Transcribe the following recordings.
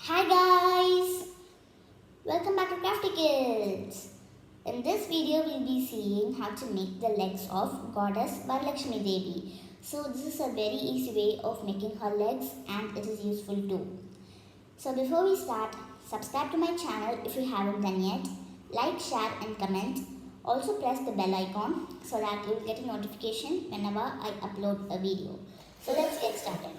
Hi guys! Welcome back to Crafty Kids. In this video we'll be seeing how to make the legs of goddess Varalakshmi Devi. So this is a very easy way of making her legs and it is useful too. So before we start, subscribe to my channel if you haven't done yet. Like, share and comment. Also press the bell icon so that you will get a notification whenever I upload a video. So let's get started.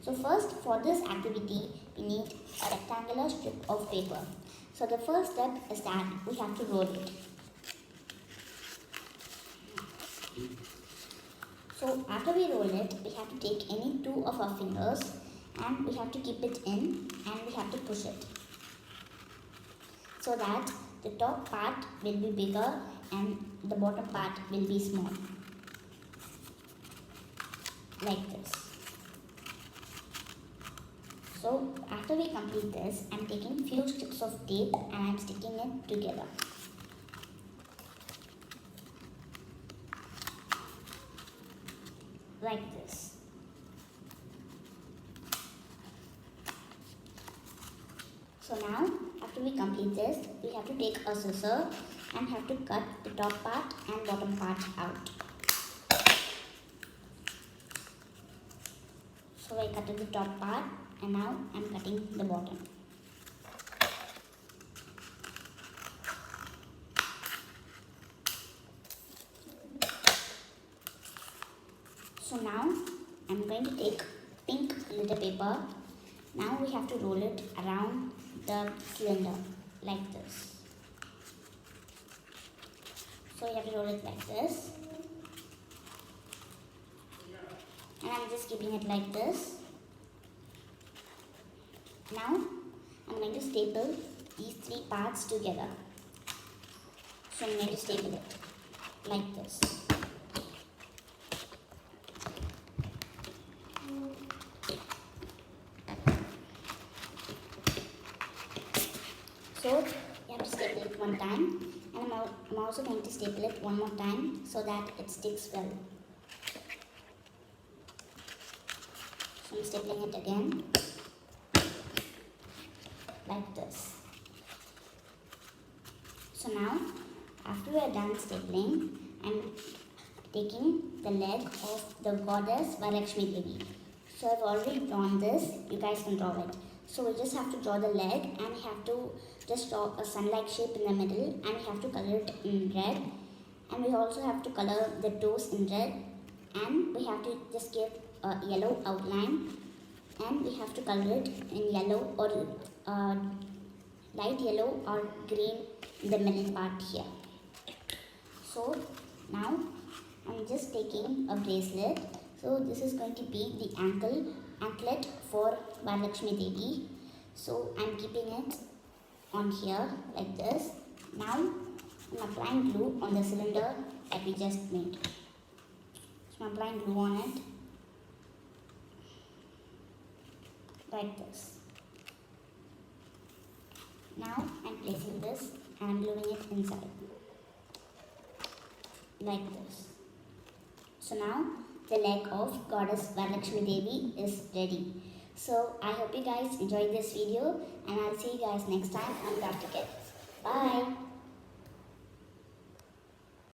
So first, for this activity, we need a rectangular strip of paper. So the first step is that we have to roll it. So after we roll it, we have to take any two of our fingers and we have to keep it in and we have to push it. So that the top part will be bigger and the bottom part will be small. Like this. So after we complete this, I am taking few strips of tape and I am sticking it together. Like this. So now, after we complete this, we have to take a scissor and have to cut the top part and bottom part out. So I cut the top part and now I am cutting the bottom. So now I am going to take pink glitter paper. Now we have to roll it around the cylinder like this. So you have to roll it like this. And I am just keeping it like this. Now I am going to staple these three parts together. So I am going to staple it like this. So you have to staple it one time and I'm also going to staple it one more time so that it sticks well. So I'm stapling it again like this. So now after we are done stapling, I'm taking the leg of the goddess Varalakshmi Devi. So I've already drawn this, you guys can draw it. So we just have to draw the leg and we have to just draw a sun-like shape in the middle and we have to color it in red. And we also have to color the toes in red and we have to just give a yellow outline and we have to color it in yellow or light yellow or green in the middle part here. So now I'm just taking a bracelet. So this is going to be the anklet for Varalakshmi Devi. So I'm keeping it on here like this. Now I'm applying glue on the cylinder that we just made. So I'm applying glue on it like this. Now I'm placing this and I'm gluing it inside like this. So now the leg of goddess Varalakshmi Devi is ready. So I hope you guys enjoyed this video and I'll see you guys next time on Crafty Kids. Bye!